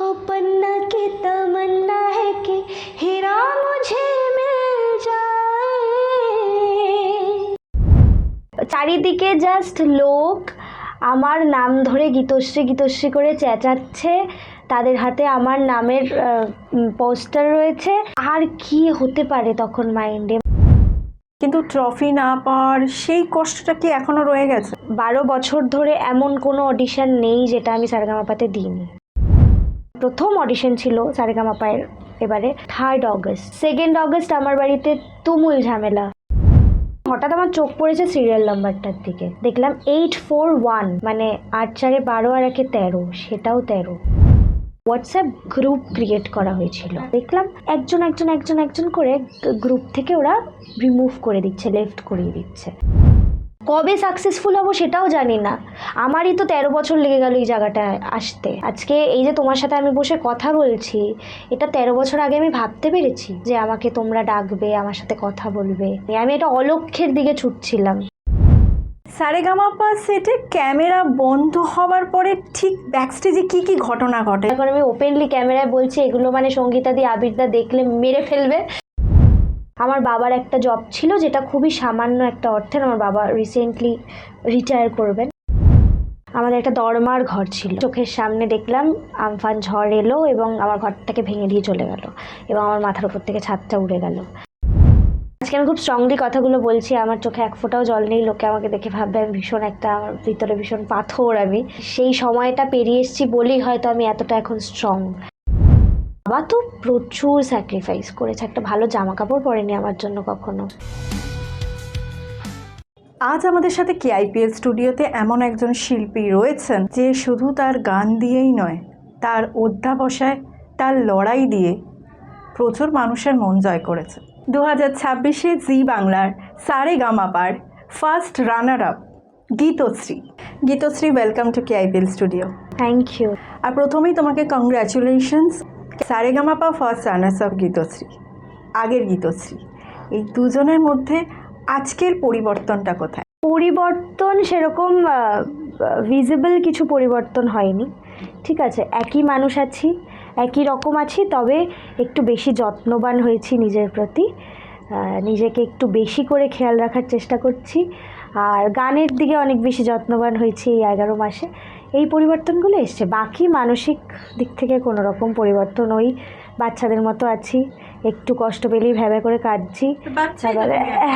हो पन्ना की तमन्ना है कि हीरा मुझे मिल जाए। চারিদিকে জাস্ট লোক আমার নাম ধরে গীতশ্রী গীতশ্রী করে চেঁচাচ্ছে, তাদের হাতে আমার নামের পোস্টার রয়েছে। আর কি হতে পারে তখন মাইন্ডে? কিন্তু ট্রফি না পাওয়ার সেই কষ্টটা কি এখনো রয়ে গেছে? 12 বছর ধরে এমন কোনো অডিশন নেই যেটা আমি সারেগামাপাতে দিইনি। প্রথম অডিশন ছিল সারেগামাপায়ের এবারে 3rd অগস্ট। 2nd অগস্ট আমার বাড়িতে তুমুল ঝামেলা। হঠাৎ আমার চোখ পড়েছে সিরিয়াল নাম্বারটার দিকে, দেখলাম 841, মানে 8 4 12 আর 1 13, সেটাও 13। হোয়াটসঅ্যাপ গ্রুপ ক্রিয়েট করা হয়েছিল, দেখলাম একজন একজন একজন একজন করে গ্রুপ থেকে ওরা রিমুভ করে দিচ্ছে, লেফট করিয়ে দিচ্ছে। কবে সাকসেসফুল হবো সেটাও জানি না। আমারই তো 13 বছর লেগে গেল এই জায়গাটায় আসতে। আজকে এই যে তোমার সাথে আমি বসে কথা বলছি, এটা 13 বছর আগে আমি ভাবতে পেরেছি যে আমাকে তোমরা ডাকবে, আমার সাথে কথা বলবে। আমি এটা অলক্ষ্যের দিকে ছুটছিলাম। সারেগামাপা সেটে ক্যামেরা বন্ধ হওয়ার পরে ঠিক ব্যাকস্টেজে কি কি ঘটনা ঘটে? এখন আমি ওপেনলি ক্যামেরায় বলছি, এগুলো মানে সঙ্গীতা দি আবিরদা দেখলে মেরে ফেলবে। আমার বাবার একটা জব ছিল যেটা খুবই সামান্য একটা অর্থের। আমার বাবা রিসেন্টলি রিটায়ার করবেন। আমাদের একটা দরমার ঘর ছিল, চোখের সামনে দেখলাম আমফান ঝড় এলো এবং আমার ঘরটাকে ভেঙে দিয়ে চলে গেল এবং আমার মাথার উপর থেকে ছাদটা উড়ে গেল। আজকে আমি খুব স্ট্রংলি কথাগুলো বলছি, আমার চোখে এক ফোঁটাও জল নেই। লোকে আমাকে দেখে ভাববে আমি ভীষণ একটা, আমার ভিতরে ভীষণ পাথর। আমি সেই সময়টা পেরিয়ে এসেছি বলেই হয়তো আমি এতটা এখন স্ট্রং। বাবা তো প্রচুর স্যাক্রিফাইস করেছে, একটা ভালো জামা কাপড় পরেনি আমার জন্য কখনো। আজ আমাদের সাথে কেআইপিএল স্টুডিওতে এমন একজন শিল্পী রয়েছেন যে শুধু তার গান দিয়েই নয়, তার অধ্যাবসায়, তার লড়াই দিয়ে প্রচুর মানুষের মন জয় করেছে। 2026-এ জি বাংলার সারেগামাপার first runner up Geetashree. Geetashree, welcome to K I P L studio. Thank you. আর প্রথমেই তোমাকে congratulations. Saregamapa first runners up Geetashree, আগের গীতশ্রী, এই দুজনের মধ্যে আজকের পরিবর্তনটা কোথায়? পরিবর্তন সেরকম ভিজিবল কিছু পরিবর্তন হয়নি। ঠিক আছে, একই মানুষ আছি, একই রকম আছি, তবে একটু বেশি যত্নবান হয়েছি নিজের প্রতি, নিজেকে একটু বেশি করে খেয়াল রাখার চেষ্টা করছি, আর গানের দিকে অনেক বেশি যত্নবান হয়েছি এই 11 মাসে। এই পরিবর্তনগুলো এসছে। বাকি মানসিক দিক থেকে কোনো রকম পরিবর্তন, ওই বাচ্চাদের মতো আছি, একটু কষ্ট পেলেই ভেবে করে কাঁদছি।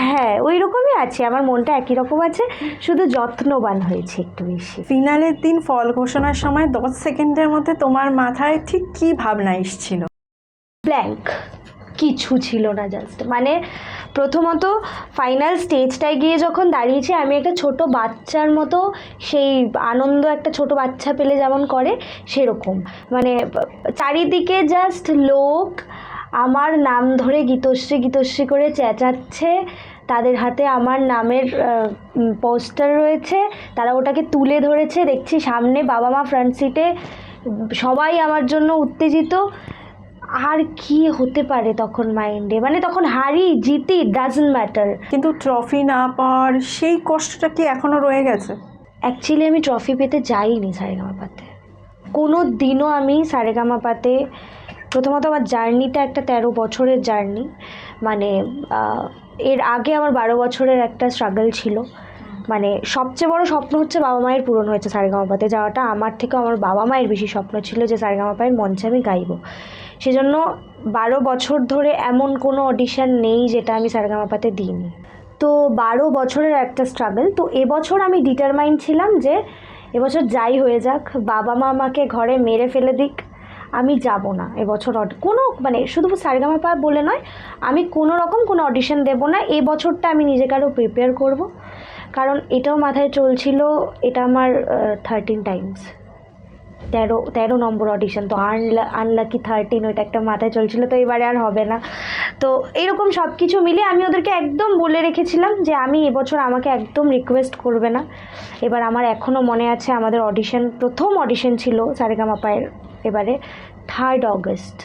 হ্যাঁ, ওই রকমই আছি, আমার মনটা একই রকম আছে, শুধু যত্নবান হয়েছি একটু বেশি। ফিনালের দিন ফল ঘোষণার সময় 10 সেকেন্ডের মধ্যে তোমার মাথায় ঠিক কী ভাবনা এসেছিল? ব্ল্যাঙ্ক, কিছু ছিল না। জাস্ট মানে প্রথমত ফাইনাল স্টেজটায় গিয়ে যখন দাঁড়িয়েছি, আমি একটা ছোট বাচ্চার মতো, সেই আনন্দ একটা ছোট বাচ্চা পেলে যেমন করে সেরকম, মানে চারিদিকে জাস্ট লোক আমার নাম ধরে গীতশ্রী গীতশ্রী করে চেঁচাচ্ছে, তাদের হাতে আমার নামের পোস্টার রয়েছে, তারা ওটাকে তুলে ধরেছে। দেখছি সামনে বাবা মা ফ্রন্ট সিটে, সবাই আমার জন্য উত্তেজিত। আর কি হতে পারে তখন মাইন্ডে? মানে তখন হারি জিতি ডাজন্ট ম্যাটার। কিন্তু ট্রফি না পাওয়ার সেই কষ্টটা কি এখনো রয়ে গেছে? অ্যাকচুয়ালি আমি ট্রফি পেতে যাইনি সারেগামাপাতে, কোনো দিনও আমি সারেগামাপাতে। প্রথমত আমার জার্নিটা একটা 13 বছরের জার্নি, মানে এর আগে আমার 12 বছরের একটা স্ট্রাগল ছিল। মানে সবচেয়ে বড় স্বপ্ন হচ্ছে বাবা মায়ের পূরণ হয়েছে সারেগামাপাতে যাওয়াটা। আমার থেকে আমার বাবা মায়ের বেশি স্বপ্ন ছিল যে সারেগামাপায়ের মঞ্চে আমি গাইব। সেজন্য 12 বছর ধরে এমন কোনো অডিশন নেই যেটা আমি সারেগামাপাতে দিইনি। তো 12 বছরের একটা স্ট্রাগল। তো এবছর আমি ডিটারমাইন্ড ছিলাম যে এবছর যাই হয়ে যাক, বাবা মা আমাকে ঘরে মেরে ফেলে দিক, আমি যাব না এবছর কোনো, মানে শুধু সারেগামাপা বলে নয়, আমি কোনো রকম কোনো অডিশন দেব না এবছরটা। আমি নিজেকে আরও প্রিপেয়ার করব, কারণ এটাও মাথায় চলছিল, এটা আমার 13 টাইমস 13 নম্বর অডিশন। তো আনলাকি 13, ওইটা একটা মাথায় চলছিল, তো এবারে আর হবে না। তো এইরকম সব কিছু মিলে আমি ওদেরকে একদম বলে রেখেছিলাম যে আমি এবছর আমাকে একদম রিকোয়েস্ট করবে না। এবার আমার এখনও মনে আছে আমাদের অডিশন, প্রথম অডিশন ছিল সারেগামাপায়ের এবারে 3rd অগস্ট,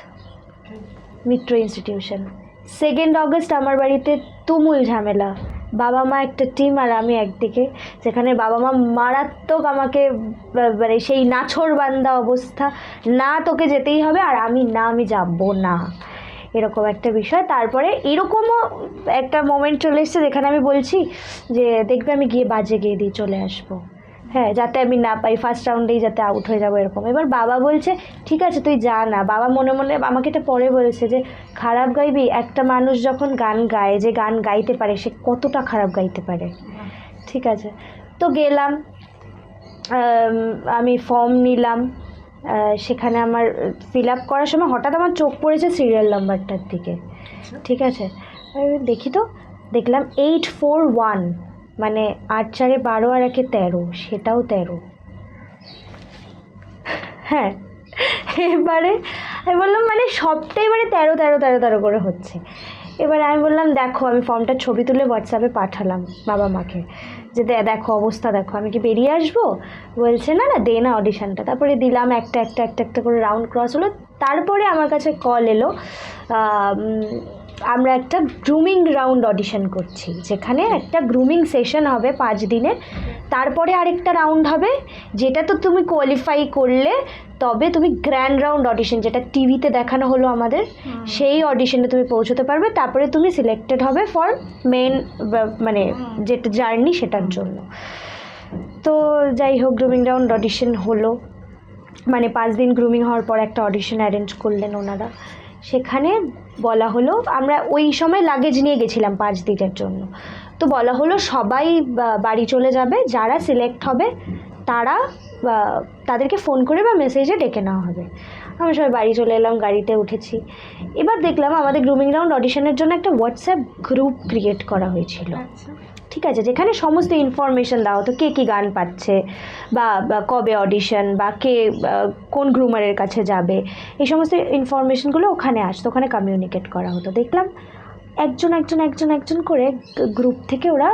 মিত্র ইনস্টিটিউশন। 2nd অগস্ট আমার বাড়িতে তুমুল ঝামেলা। বাবা মা একটা টিম আর আমি একদিকে, যেখানে বাবা মা মারাত্মক আমাকে মানে সেই নাছোড়বান্দা অবস্থা, না তোকে যেতেই হবে, আর আমি যাবো না, এরকম একটা বিষয়। তারপরে এরকমও একটা মোমেন্ট চলে এসেছে যেখানে আমি বলছি যে দেখবে আমি গিয়ে বাজে গিয়ে দিয়ে চলে আসবো, হ্যাঁ, যাতে আমি না পাই, ফার্স্ট রাউন্ডেই যাতে আউট হয়ে যাবো এরকম। এবার বাবা বলছে ঠিক আছে তুই যা না। বাবা মনে মনে আমাকে এটা পরে বলেছে যে খারাপ গাইবি, একটা মানুষ যখন গান গায়, যে গান গাইতে পারে সে কতটা খারাপ গাইতে পারে। ঠিক আছে, তো গেলাম, আমি ফর্ম নিলাম, সেখানে আমার ফিল আপ করার সময় হঠাৎ আমার চোখ পড়েছে সিরিয়াল নাম্বারটার দিকে। ঠিক আছে, আমি দেখি তো, দেখলাম 841, মানে 8 4 12 আর 1 13, সেটাও 13। হ্যাঁ, এবারে আমি বললাম মানে সবটাই মানে 13 13 13 13 করে হচ্ছে। এবারে আমি বললাম দেখো, আমি ফর্মটার ছবি তুলে হোয়াটসঅ্যাপে পাঠালাম বাবা মাকে, যে দেখো অবস্থা দেখো, আমি কি বেরিয়ে আসবো? বলছে না না দে না অডিশনটা। তারপরে দিলাম, একটা একটা একটা একটা করে রাউন্ড ক্রস হলো। তারপরে আমার কাছে কল এলো, আমরা একটা গ্রুমিং রাউন্ড অডিশন করছি, যেখানে একটা গ্রুমিং সেশন হবে 5 দিনের, তারপরে আরেকটা রাউন্ড হবে, যেটা তো তুমি কোয়ালিফাই করলে তবে তুমি গ্র্যান্ড রাউন্ড অডিশন, যেটা টিভিতে দেখানো হলো আমাদের, সেই অডিশনে তুমি পৌঁছতে পারবে, তারপরে তুমি সিলেক্টেড হবে ফর মেন মানে যেটা জার্নি সেটার জন্য। তো যাই হোক, গ্রুমিং রাউন্ড অডিশন হলো, মানে 5 দিন গ্রুমিং হওয়ার পর একটা অডিশন অ্যারেঞ্জ করলেন ওনারা। সেখানে বলা হলো, আমরা ওই সময় লাগেজ নিয়ে গেছিলাম 5 দিনের জন্য, তো বলা হলো সবাই বাড়ি চলে যাবে, যারা সিলেক্ট হবে তারা তাদেরকে ফোন করে বা মেসেজে ডেকে নেওয়া হবে। আমরা সবাই বাড়ি চলে এলাম, গাড়িতে উঠেছি। এবার দেখলাম আমাদের গ্রুমিং রাউন্ড অডিশনের জন্য একটা হোয়াটসঅ্যাপ গ্রুপ ক্রিয়েট করা হয়েছিল। ঠিক আছে, যেখানে সমস্ত ইনফরমেশন দেওয়া হতো, কে কী গান পাচ্ছে, বা কবে অডিশন, বা কে কোন গ্রুমারের কাছে যাবে, এই সমস্ত ইনফরমেশনগুলো ওখানে আসতো, ওখানে কমিউনিকেট করা হতো। দেখলাম একজন একজন একজন একজন করে গ্রুপ থেকে ওরা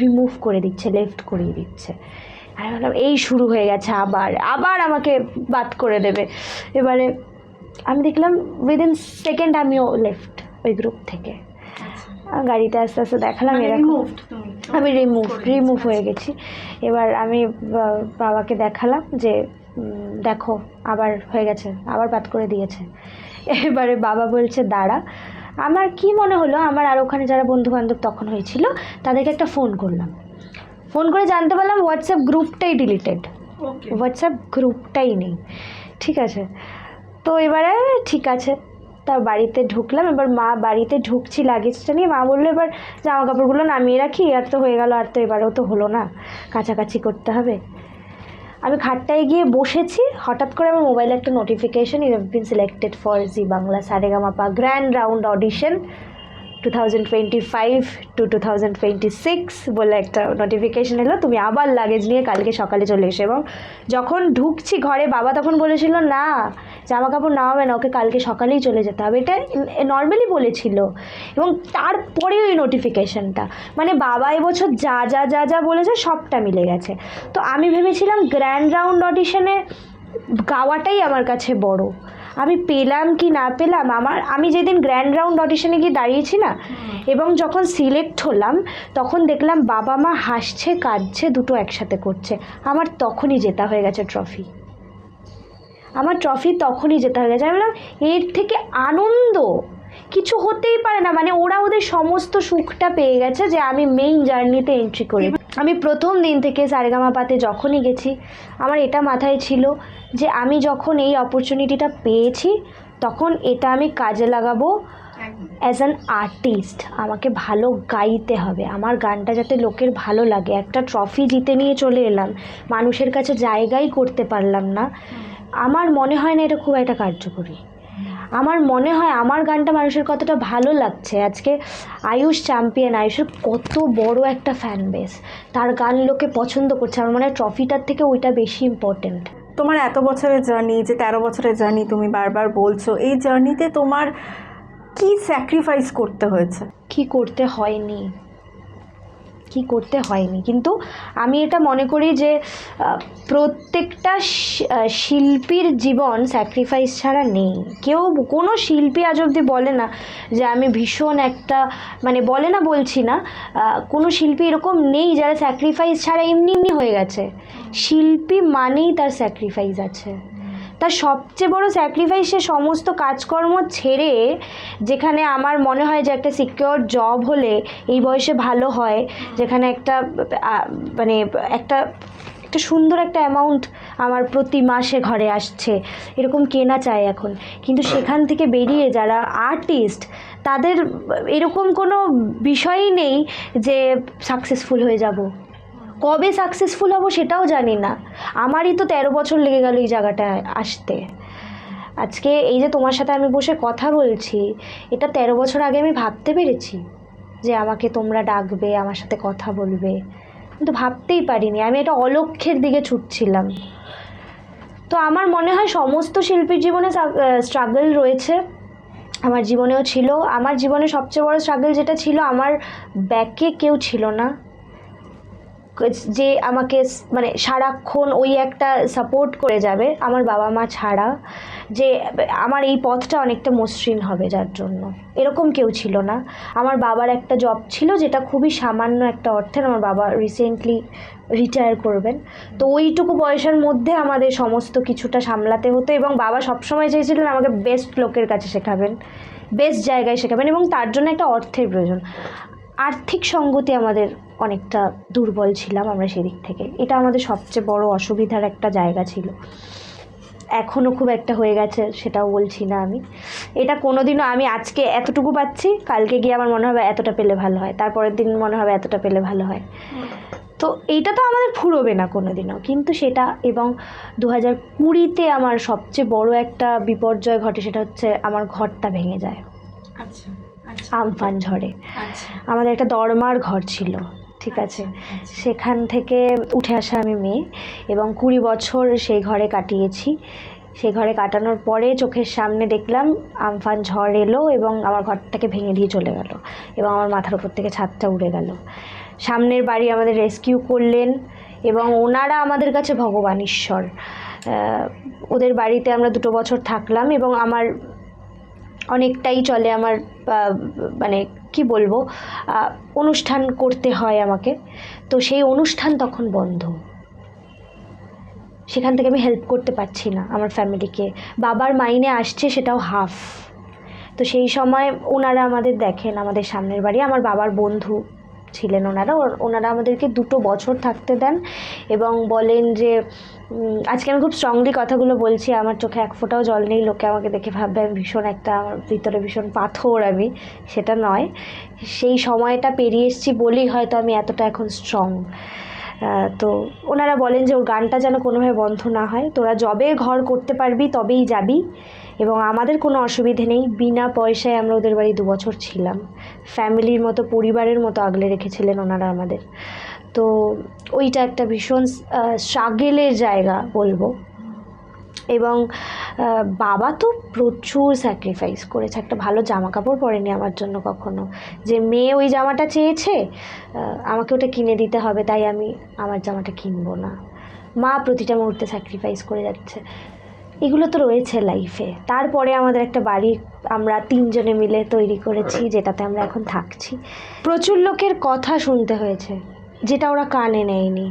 রিমুভ করে দিচ্ছে, লেফট করিয়ে দিচ্ছে। আর ভাবলাম এই শুরু হয়ে গেছে, আবার আমাকে বাদ করে দেবে। এবারে আমি দেখলাম উইদিন সেকেন্ড আমিও লেফট ওই গ্রুপ থেকে। গাড়িতে আস্তে আস্তে দেখালাম এরকম, আমি রিমুভ হয়ে গেছি। এবার আমি বাবাকে দেখালাম যে দেখো আবার হয়ে গেছে, আবার বাদ করে দিয়েছে। এবারে বাবা বলছে দাঁড়া। আমার কি মনে হলো, আমার আর ওখানে যারা বন্ধুবান্ধব তখন হয়েছিল তাদেরকে একটা ফোন করলাম, ফোন করে জানতে পারলাম হোয়াটসঅ্যাপ গ্রুপটাই ডিলিটেড, হোয়াটসঅ্যাপ গ্রুপটাই নেই। ঠিক আছে, তো এবারে ঠিক আছে, তার বাড়িতে ঢুকলাম। এবার মা বাড়িতে ঢুকছি লাগেজটা নিয়ে, মা বললো এবার জামা কাপড়গুলো নামিয়ে রাখি, আর তো হয়ে গেল, আর তো এবারেও তো হলো না, কাছাকাছি করতে হবে। আমি খাটটায় গিয়ে বসেছি, হঠাৎ করে আমার মোবাইলে একটা notification, you have been selected for Zee Bangla Saregamapa grand round audition 2025 to 2026 বলে একটা নোটিফিকেশন এলো, তুমি আবার লাগেজ নিয়ে কালকে সকালে চলে এসো। এবং যখন ঢুকছি ঘরে, বাবা তখন বলেছিল না জামা কাপড় নামাবে না, ওকে কালকে সকালেই চলে যেতে হবে, এটা নর্মালি বলেছিল। এবং তারপরে ওই নোটিফিকেশনটা, মানে বাবা এবছর যা যা যা যা বলেছে সবটা মিলে গেছে। তো আমি ভেবেছিলাম গ্র্যান্ড রাউন্ড অডিশনে গাওয়াটাই আমার কাছে বড়, আমি পেলাম কি না পেলাম, আমি যেদিন গ্র্যান্ড রাউন্ড অডিশনে গিয়ে দাঁড়িয়েছি না, এবং যখন সিলেক্ট হলাম তখন দেখলাম বাবা মা হাসছে কাঁদছে দুটো একসাথে করছে, আমার তখনই জেতা হয়ে গেছে ট্রফি, আমার ট্রফি তখনই জেতা হয়ে গেছে। আমি বললাম এর থেকে আনন্দ কিছু হতেই পারে না, মানে ওরা ওদের সমস্ত সুখটা পেয়ে গেছে যে আমি মেইন জার্নিতে এন্ট্রি করি। আমি প্রথম দিন থেকে সারেগামাপাতে যখনই গেছি আমার এটা মাথায় ছিল যে আমি যখন এই অপরচুনিটিটা পেয়েছি তখন এটা আমি কাজে লাগাবো অ্যাজ অ্যান আর্টিস্ট। আমাকে ভালো গাইতে হবে, আমার গানটা যাতে লোকের ভালো লাগে। একটা ট্রফি জিতে নিয়ে চলে এলাম, মানুষের কাছে জায়গাই করতে পারলাম না, আমার মনে হয় না এটা খুব একটা কার্যকরী। আমার মনে হয় আমার গানটা মানুষের কতটা ভালো লাগছে। আজকে আয়ুষ চ্যাম্পিয়ন, আয়ুষের কত বড় একটা ফ্যান বেস, তার গান লোকে পছন্দ করছে, আমার মনে হয় ট্রফিটার থেকে ওইটা বেশি ইম্পর্টেন্ট। তোমার এত বছরের জার্নি, যে 13 বছরের জার্নি তুমি বারবার বলছো, এই জার্নিতে তোমার কি স্যাক্রিফাইস করতে হয়েছে? কি করতে হয়নি, কি করতে হয়নি। কিন্তু আমি এটা মনে করি যে প্রত্যেকটা শিল্পীর জীবন স্যাক্রিফাইস ছাড়া নেই। কেউ কোনো শিল্পী আজ অবধি বলে না যে আমি ভীষণ একটা মানে বলে না বলছি না, কোনো শিল্পী এরকম নেই যারা স্যাক্রিফাইস ছাড়া এমনি এমনি হয়ে গেছে। শিল্পী মানেই তার স্যাক্রিফাইস আছে। তার সবচেয়ে বড় স্যাক্রিফাইস সে সমস্ত কাজকর্ম ছেড়ে, যেখানে আমার মনে হয় যে একটা সিকিউর জব হলে এই বয়সে ভালো হয়, যেখানে একটা মানে একটা একটা সুন্দর একটা অ্যামাউন্ট আমার প্রতি মাসে ঘরে আসছে, এরকম কেনা চায় এখন। কিন্তু সেখান থেকে বেরিয়ে যারা আর্টিস্ট, তাদের এরকম কোনো বিষয়ই নেই যে সাকসেসফুল হয়ে যাব। কবে সাকসেসফুল হব সেটাও জানি না। আমারই তো 13 বছর লেগে গেল এই জায়গাটায় আসতে। আজকে এই যে তোমার সাথে আমি বসে কথা বলছি, এটা 13 বছর আগে আমি ভাবতে পেরেছি যে আমাকে তোমরা ডাকবে, আমার সাথে কথা বলবে, কিন্তু ভাবতেই পারিনি। আমি এটা অলক্ষ্যের দিকে ছুটছিলাম। তো আমার মনে হয় সমস্ত শিল্পীর জীবনে স্ট্রাগল রয়েছে, আমার জীবনেও ছিল। আমার জীবনে সবচেয়ে বড় স্ট্রাগল যেটা ছিল, আমার ব্যাকে কেউ ছিল না যে আমাকে মানে সারাক্ষণ ওই একটা সাপোর্ট করে যাবে, আমার বাবা মা ছাড়া, যে আমার এই পথটা অনেকটা মসৃণ হবে, যার জন্য এরকম কেউ ছিল না। আমার বাবার একটা জব ছিল যেটা খুবই সামান্য একটা অর্থের, আমার বাবা রিসেন্টলি রিটায়ার করবেন, তো ওইটুকু পয়সার মধ্যে আমাদের সমস্ত কিছুটা সামলাতে হতো। এবং বাবা সবসময় চেয়েছিলেন আমাকে বেস্ট লোকের কাছে শেখাবেন, বেস্ট জায়গায় শেখাবেন, এবং তার জন্য একটা অর্থের প্রয়োজন। আর্থিক সঙ্গতি আমাদের অনেকটা দুর্বল ছিলাম আমরা সেদিক থেকে, এটা আমাদের সবচেয়ে বড় অসুবিধার একটা জায়গা ছিল। এখনও খুব একটা হয়ে গেছে সেটাও বলছি না আমি, এটা কোনোদিনও আমি আজকে এতটুকু পাচ্ছি, কালকে গিয়ে আমার মনে হবে এতটা পেলে ভালো হয়, তারপরের দিন মনে হবে এতটা পেলে ভালো হয়। তো এইটা তো আমাদের ফুরোবে না কোনোদিনও, কিন্তু সেটা, এবং 2020-তে আমার সবচেয়ে বড় একটা বিপর্যয় ঘটে, সেটা হচ্ছে আমার ঘরটা ভেঙে যায়। আচ্ছা, আমফান ঝড়ে আচ্ছা, আমাদের একটা দরমার ঘর ছিল, ঠিক আছে, সেখান থেকে উঠে আসা আমি মেয়ে, এবং 20 বছর সেই ঘরে কাটিয়েছি। সেই ঘরে কাটানোর পরে চোখের সামনে দেখলাম আমফান ঝড় এলো এবং আমার ঘরটাকে ভেঙে দিয়ে চলে গেল, এবং আমার মাথার উপর থেকে ছাদটা উড়ে গেল। সামনের বাড়ি আমাদের রেস্কিউ করলেন, এবং ওনারা আমাদের কাছে ভগবান, ঈশ্বর। ওদের বাড়িতে আমরা 2 বছর থাকলাম, এবং আমার অনেকটাই চলে আমার মানে কি বলবো, অনুষ্ঠান করতে হয় আমাকে, তো সেই অনুষ্ঠান তখন বন্ধ। সেখান থেকে আমি হেল্প করতে পারছি না আমার ফ্যামিলিকে, বাবার মাইনে আসছে সেটাও হাফ। তো সেই সময় ওনারা আমাদের দেখেন, আমাদের সামনের বাড়ি আমার বাবার বন্ধু ছিলেন ওনারা আমাদেরকে 2 বছর থাকতে দেন, এবং বলেন যে আজকে আমি খুব স্ট্রংলি কথাগুলো বলছি, আমার চোখে এক ফোঁটাও জল নেই, লোকে আমাকে দেখে ভাববে আমি ভীষণ একটা, আমার ভিতরে ভীষণ পাথর, আমি সেটা নয়। সেই সময়টা পেরিয়ে এসেছি বলেই হয়তো আমি এতটা এখন স্ট্রং। তো ওনারা বলেন যে ওর গানটা যেন কোনোভাবে বন্ধ না হয়, তোরা যবে ঘর করতে পারবি তবেই যাবি, এবং আমাদের কোনো অসুবিধে নেই। বিনা পয়সায় আমরা ওদের বাড়ি 2 বছর ছিলাম, ফ্যামিলির মতো, পরিবারের মতো আগলে রেখেছিলেন ওনারা আমাদের। তো ওইটা একটা ভীষণ স্ট্রাগেলের জায়গা বলবো। এবং বাবা তো প্রচুর স্যাক্রিফাইস করেছে, একটা ভালো জামা কাপড় পরেনি আমার জন্য কখনো, যে মেয়ে ওই জামাটা চেয়েছে আমাকে ওটা কিনে দিতে হবে, তাই আমি আমার জামাটা কিনবো না। মা প্রতিটা মুহূর্তে স্যাক্রিফাইস করে যাচ্ছে। এগুলো তো রয়েছে লাইফে। তারপরে আমাদের একটা বাড়ি আমরা 3 জনে মিলে তৈরি করেছি, যেটাতে আমরা এখন থাকছি। প্রচুর লোকের কথা শুনতে হয়েছে, যেটা ওরা কানে নেয়নি,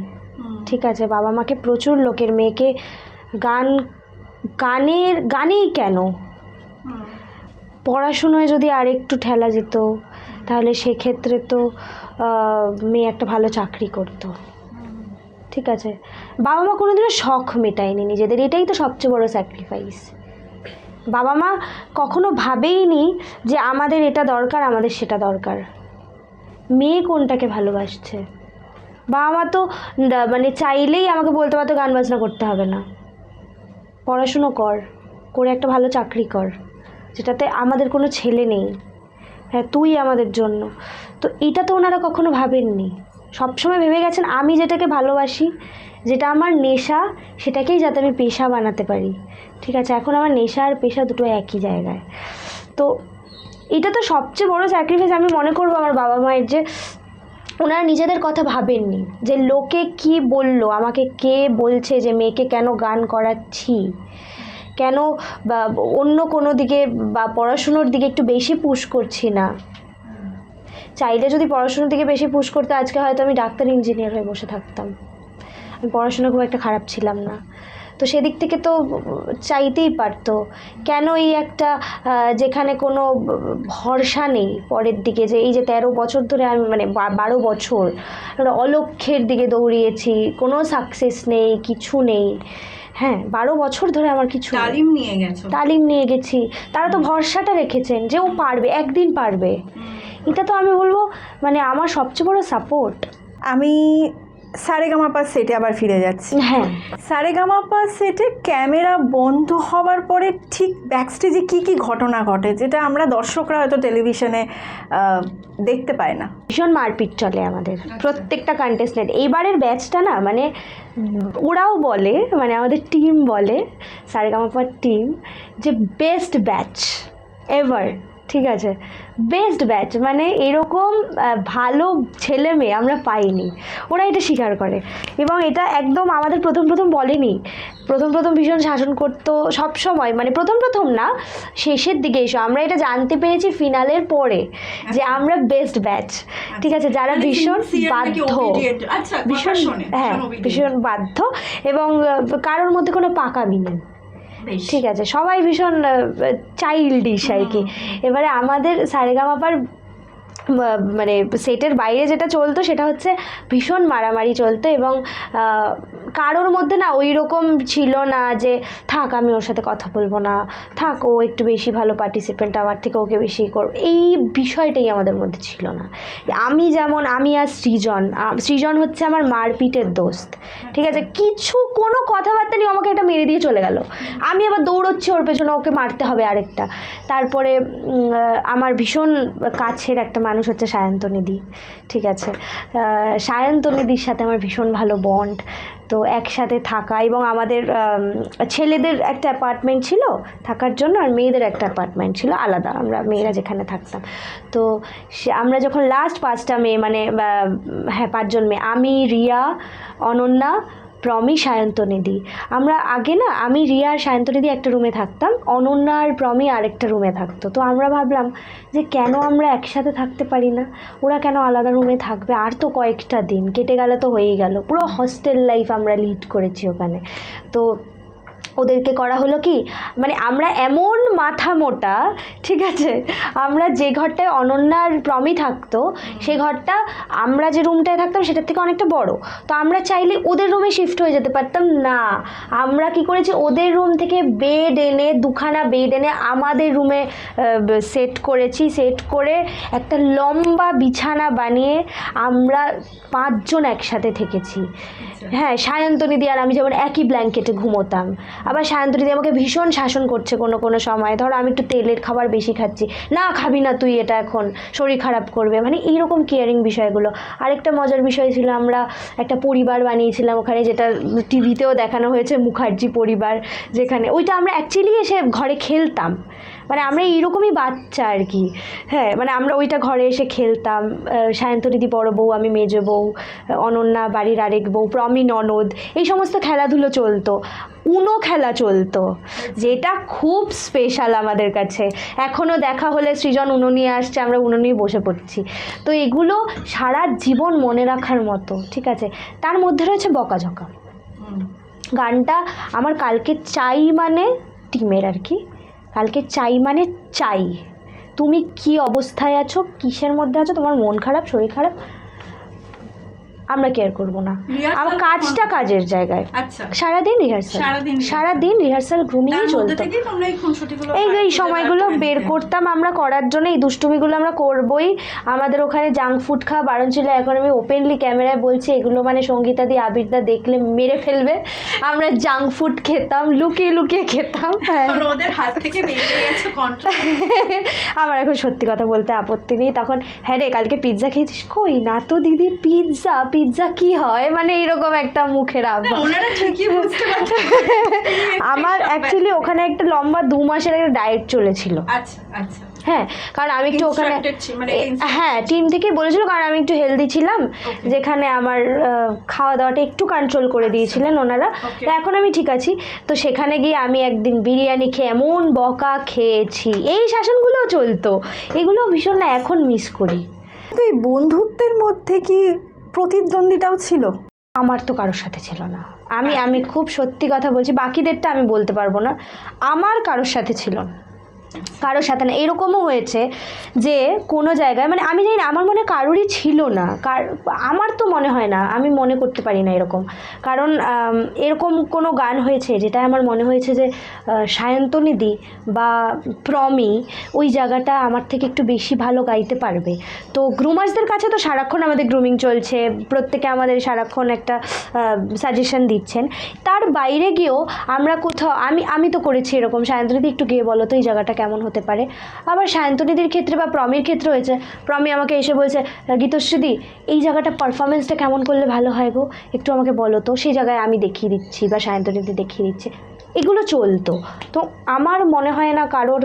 ঠিক আছে। বাবা মাকে প্রচুর লোকের, মেয়েকে গানেই কেন, পড়াশুনোয় যদি আরেকটু ঠেলা যেত তাহলে সেক্ষেত্রে তো মেয়ে একটা ভালো চাকরি করতো, ঠিক আছে। বাবা মা কোনোদিনও শখ মেটায়নি নিজেদের, এটাই তো সবচেয়ে বড় স্যাক্রিফাইস। বাবা মা কখনো ভাবেইনি যে আমাদের এটা দরকার, আমাদের সেটা দরকার। মেয়ে কোনটাকে ভালোবাসছে, বাবা মা তো মানে চাইলেই আমাকে বলতে পারতো গান বাজনা করতে হবে না, পড়াশুনো করে একটা ভালো চাকরি কর, যেটাতে আমাদের কোনো ছেলে নেই, হ্যাঁ তুই আমাদের জন্য। তো এটা তো ওনারা কখনো ভাবেননি, সবসময় ভেবে গেছেন আমি যেটাকে ভালোবাসি, যেটা আমার নেশা, সেটাকেই যাতে আমি পেশা বানাতে পারি, ঠিক আছে। এখন আমার নেশা আর পেশা দুটো একই জায়গায়। তো এটা তো সবচেয়ে বড় স্যাক্রিফাইস আমি মনে করবো আমার বাবা মায়ের, যে ওনারা নিজেদের কথা ভাবেননি যে লোকে কি বললো, আমাকে কে বলছে যে মেয়েকে কেন গান করাচ্ছি, কেন বা অন্য কোনো দিকে বা পড়াশুনোর দিকে একটু বেশি পুশ করছি না। চাইলে যদি পড়াশুনোর দিকে বেশি পুশ করতে আজকে হয়তো আমি ডাক্তার ইঞ্জিনিয়ার হয়ে বসে থাকতাম। আমি পড়াশোনা খুব একটা খারাপ ছিলাম না, তো সেদিক থেকে তো চাইতেই পারতো। কেন এই একটা যেখানে কোনো ভরসা নেই পরের দিকে, যে এই যে 13 বছর ধরে আমি মানে 12 বছর একটা অলক্ষ্যের দিকে দৌড়িয়েছি, কোনো সাকসেস নেই, কিছু নেই। হ্যাঁ, 12 বছর ধরে আমার কিছু তালিম নিয়ে গেছি, তারা তো ভরসাটা রেখেছেন যে ও পারবে, একদিন পারবে। এটা তো আমি বলবো মানে আমার সবচেয়ে বড় সাপোর্ট। আমি সারেগামাপা সেটে আবার ফিরে যাচ্ছি। হ্যাঁ, সারেগামাপা সেটে ক্যামেরা বন্ধ হওয়ার পরে ঠিক ব্যাকস্টেজে কী কী ঘটনা ঘটে যেটা আমরা দর্শকরা হয়তো টেলিভিশনে দেখতে পাই না? ভীষণ মারপিট চলে আমাদের প্রত্যেকটা কন্টেস্টেন্ট। এইবারের ব্যাচটা না মানে ওরাও বলে, মানে আমাদের টিম বলে, সারেগামাপার টিম, যে বেস্ট ব্যাচ এভার। ঠিক আছে, বেস্ট ব্যাচ, মানে এরকম ভালো ছেলে মেয়ে আমরা পাইনি, ওরা এটা স্বীকার করে। এবং এটা একদম আমাদের প্রথম বলেনি, প্রথম ভীষণ শাসন করতো সব সময়, মানে প্রথম না, শেষের দিকে এসো আমরা এটা জানতে পেরেছি ফিনালের পরে যে আমরা বেস্ট ব্যাচ। ঠিক আছে, যারা ভীষণ বাধ্য, ভীষণ বাধ্য, এবং কারোর মধ্যে কোনো পাকামি নেই। ঠিক আছে, সবাই ভীষণ চাইল্ডিশ আর কি। এবারে আমাদের সারেগামাপার মানে সেটের বাইরে যেটা চলতো সেটা হচ্ছে ভীষণ মারামারি চলতো, এবং কারোর মধ্যে না ওই রকম ছিল না যে থাক আমি ওর সাথে কথা বলবো না, থাক ও একটু বেশি ভালো পার্টিসিপেন্ট, আমার থেকে ওকে বেশি করব, এই বিষয়টাই আমাদের মধ্যে ছিল না। আমি আর সৃজন হচ্ছে আমার মারপিটের দোস্ত। ঠিক আছে, কিছু কোনো কথাবার্তা নেই, আমাকে একটা মেরে দিয়ে চলে গেল, আমি আবার দৌড়চ্ছি ওর পেছনে, ওকে মারতে হবে আরেকটা। তারপরে আমার ভীষণ কাছের একটা মানুষ হচ্ছে সায়ন্তনিধি। ঠিক আছে, সায়ন্তনিধির সাথে আমার ভীষণ ভালো বন্ড, তো একসাথে থাকা, এবং আমাদের ছেলেদের একটা অ্যাপার্টমেন্ট ছিল থাকার জন্য, আর মেয়েদের একটা অ্যাপার্টমেন্ট ছিল আলাদা, আমরা মেয়েরা যেখানে থাকতাম। তো আমরা যখন লাস্ট 5টা মেয়ে, মানে হ্যাঁ 5 জন মেয়ে, আমি, রিয়া, অনন্যা, প্রমি, সায়ন্তনিধি, আমরা আগে না আমি, রিয়া আর সায়ন্তনিধি একটা রুমে থাকতাম, অনন্যা আর প্রমি আরেকটা রুমে থাকতো। তো আমরা ভাবলাম যে কেন আমরা একসাথে থাকতে পারি না, ওরা কেন আলাদা রুমে থাকবে, আর তো কয়েকটা দিন কেটে গেলে তো হয়েই গেল, পুরো হস্টেল লাইফ আমরা লিড করেছি ওখানে। তো ওদেরকে করা হলো কি, মানে আমরা এমন মাথা মোটা, ঠিক আছে, আমরা যে ঘরটায় অনন্যার প্রমি থাকতো সেই ঘরটা, আমরা যে রুমটায় থাকতাম সেটার থেকে অনেকটা বড়, তো আমরা চাইলে ওদের রুমে শিফট হয়ে যেতে পারতাম না। আমরা কি করেছি, ওদের রুম থেকে বেড এনে, 2খানা বেড এনে আমাদের রুমে সেট করে একটা লম্বা বিছানা বানিয়ে আমরা 5 জন একসাথে থেকেছি। হ্যাঁ, সায়ন্তনিধি আর আমি যেমন একই ব্ল্যাঙ্কেটে ঘুমোতাম। আবার সায়ন্তনিধি আমাকে ভীষণ শাসন করছে কোনো সময়, ধরো আমি একটু তেলের খাবার বেশি খাচ্ছি, না খাবি না তুই, এটা এখন শরীর খারাপ করবে, মানে এইরকম কেয়ারিং বিষয়গুলো। আরেকটা মজার বিষয় ছিল, আমরা একটা পরিবার বানিয়েছিলাম ওখানে, যেটা টিভিতেও দেখানো হয়েছে, মুখার্জি পরিবার, যেখানে ওইটা আমরা অ্যাকচুয়ালি এসে ঘরে খেলতাম, মানে আমরা এইরকমই বাচ্চা আর কি। হ্যাঁ, মানে আমরা ওইটা ঘরে এসে খেলতাম, সায়ন্তনিধি বড় বউ, আমি মেজো বউ, অনন্যা বাড়ির আরেক বউ, প্রমি ননদ, এই সমস্ত খেলাধুলো চলতো। উনো খেলা চলতো, যেটা খুব স্পেশাল আমাদের কাছে, এখনও দেখা হলে সৃজন উনো নিয়ে আসছে, আমরা উনো নিয়ে বসে পড়ছি। তো এগুলো সারা জীবন মনে রাখার মতো। ঠিক আছে, তার মধ্যে রয়েছে বকাঝকা। গানটা আমার কালকে চাই, মানে টিমের আর কি, কালকে চাই মানে চাই, তুমি কি অবস্থায় আছো, কিসের মধ্যে আছো, তোমার মন খারাপ, শরীর খারাপ, আমরা কেয়ার করবো না, আমার কাজটা কাজের জায়গায়। সারাদিন রিহার্সাল গ্রুমিংই চলতো। এই সময়গুলো বের করতাম আমরা করার জন্য, এই দুষ্টুমিগুলো আমরা করবই। আমাদের ওখানে জাঙ্ক ফুড খাওয়া বারণ ছিল, এখন আমি ওপেনলি ক্যামেরায় বলছি, এগুলো মানে সঙ্গীতাদি আবিরদা দেখলে মেরে ফেলবে। আমরা জাঙ্ক ফুড খেতাম, লুকিয়ে খেতাম। ওদের হাত থেকে বেরিয়ে গেছে কন্ট্রোল। আমার এখন সত্যি কথা বলতে আপত্তি নেই। তখন হ্যাঁ রে কালকে পিৎজা খেয়েছিস, কই না তো দিদি, পিৎজা পিৎজা কি হয়, মানে এরকম একটা মুখের আব্বা। ওনারা ঠিকই বুঝতে পারছে। আমার অ্যাকচুয়ালি ওখানে একটা লম্বা 2 মাসের একটা ডায়েট চলেছিল। আচ্ছা আচ্ছা। হ্যাঁ, কারণ আমি একটু ওখানে মানে হ্যাঁ টিম থেকে বলেছিল, কারণ আমি একটু হেলদি ছিলাম, যেখানে আমার খাওয়া দাওয়াটা একটু কন্ট্রোল করে দিয়েছিলেন ওনারা। তো এখন আমি ঠিক আছি। তো সেখানে গিয়ে আমি একদিন বিরিয়ানি খেয়ে এমন বকা খেয়েছি, এই শাসনগুলোও চলতো, এগুলো ভীষণ না এখন মিস করি। তো এই বন্ধুত্বের মধ্যে কি প্রতিদ্বন্দ্বিতাও ছিল? আমার তো কারোর সাথে ছিল না। আমি খুব সত্যি কথা বলছি, বাকিদেরটা আমি বলতে পারবো না, আমার কারোর সাথে ছিল না, কারোর সাথে না। এরকমও হয়েছে যে কোনো জায়গায়, মানে আমি জানি না, আমার মনে কারোরই ছিল না, আমার তো মনে হয় না, আমি মনে করতে পারি না এরকম। কারণ এরকম কোনো গান হয়েছে যেটা আমার মনে হয়েছে যে সায়ন্তনীদি বা প্রমি ওই জায়গাটা আমার থেকে একটু বেশি ভালো গাইতে পারবে। তো গ্রুমার্সদের কাছে তো সারাক্ষণ আমাদের গ্রুমিং চলছে, প্রত্যেকে আমাদের সারাক্ষণ একটা সাজেশন দিচ্ছেন। তার বাইরে গিয়েও আমরা কোথাও, আমি তো করেছি এরকম, সায়ন্তনীদি একটু গিয়ে বলো তো এই জায়গাটা কেমন হতে পারে। আবার সায়ন্তনীদির ক্ষেত্রে বা প্রমির ক্ষেত্রে হয়েছে, প্রমি আমাকে এসে বলছে, গীতশ্রীদি এই জায়গাটা পারফরমেন্সটা কেমন করলে ভালো হয় গো, একটু আমাকে বলো তো। সেই জায়গায় আমি দেখিয়ে দিচ্ছি বা সায়ন্তনীদি দেখিয়ে দিচ্ছে, এগুলো চলতো। তো আমার মনে হয় না কারোর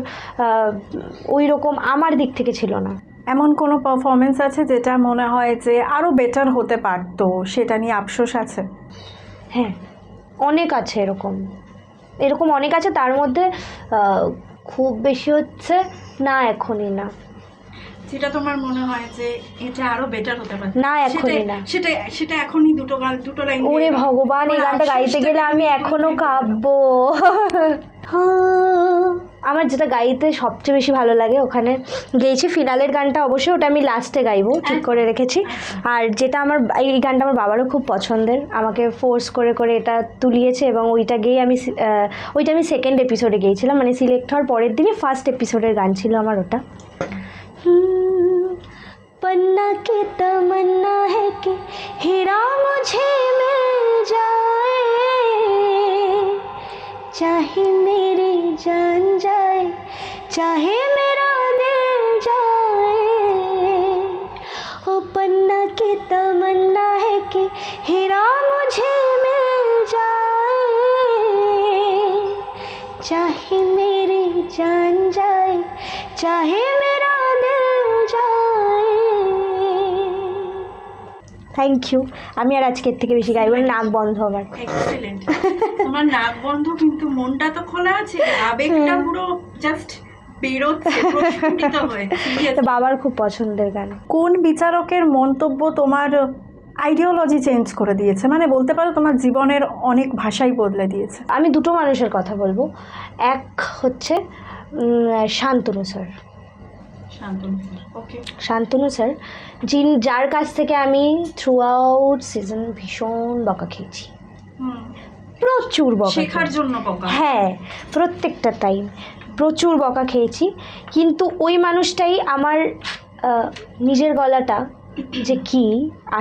ওই রকম আমার দিক থেকে ছিল না। এমন কোনো পারফরমেন্স আছে যেটা মনে হয় যে আরও বেটার হতে পারতো, সেটা নিয়ে আফসোস আছে? হ্যাঁ, অনেক আছে এরকম অনেক আছে। তার মধ্যে খুব বেশি হচ্ছে না, এখনই না, যেটা তোমার মনে হয় যে এটা আরো বেটার হতে পারে না এখনই না, সেটা এখনই দুটো লাইন। ওরে ভগবান, এই গানটা গাইতে গেলে আমি এখনো কাঁদবো। আমার যেটা গাইতে সবচেয়ে বেশি ভালো লাগে, ওখানে গেয়েছি ফিনালের গানটা, অবশ্যই ওটা আমি লাস্টে গাইবো, ঠিক করে রেখেছি। আর যেটা আমার এই গানটা আমার বাবারও খুব পছন্দের, আমাকে ফোর্স করে করে এটা তুলিয়েছে, এবং ওইটা আমি সেকেন্ড এপিসোডে গিয়েছিলাম, মানে সিলেক্ট হওয়ার পরের দিনই ফার্স্ট এপিসোডের গান ছিল আমার ওটা। पन्ना की तमन्ना है कि हीरा मुझे मिल जाए, चाहे मेरी जान जाए, चाहे मेरा दिल जाए। ओ पन्ना की तमन्ना है कि हीरा मुझे मिल जाए, चाहे मेरी जान जाए, चाहे मेरा दिल जाए। Thank you. আমি আর আজকের থেকে বেশি গাইব না, নাক বন্ধ আমার। এক্সিলেন্ট। তোমার নাক বন্ধ কিন্তু মনটা তো খোলা আছে, আবেগটা পুরো জাস্ট বেরোচ্ছে প্রস্ফুটিত হয়ে। তো বাবার খুব পছন্দের গান। কোন বিচারকের মন্তব্য তোমার আইডিওলজি চেঞ্জ করে দিয়েছে, মানে বলতে পারো তোমার জীবনের অনেক ভাষাই বদলে দিয়েছে? আমি দুটো মানুষের কথা বলবো। এক হচ্ছে শান্তনু স্যার। শান্তনু স্যার, যার কাছ থেকে আমি থ্রু আউট সিজন ভীষণ বকা খেয়েছি, প্রচুর বকা, শেখার জন্য বকা। হ্যাঁ, প্রত্যেকটা টাইম প্রচুর বকা খেয়েছি। কিন্তু ওই মানুষটাই আমার নিজের গলাটা যে কি,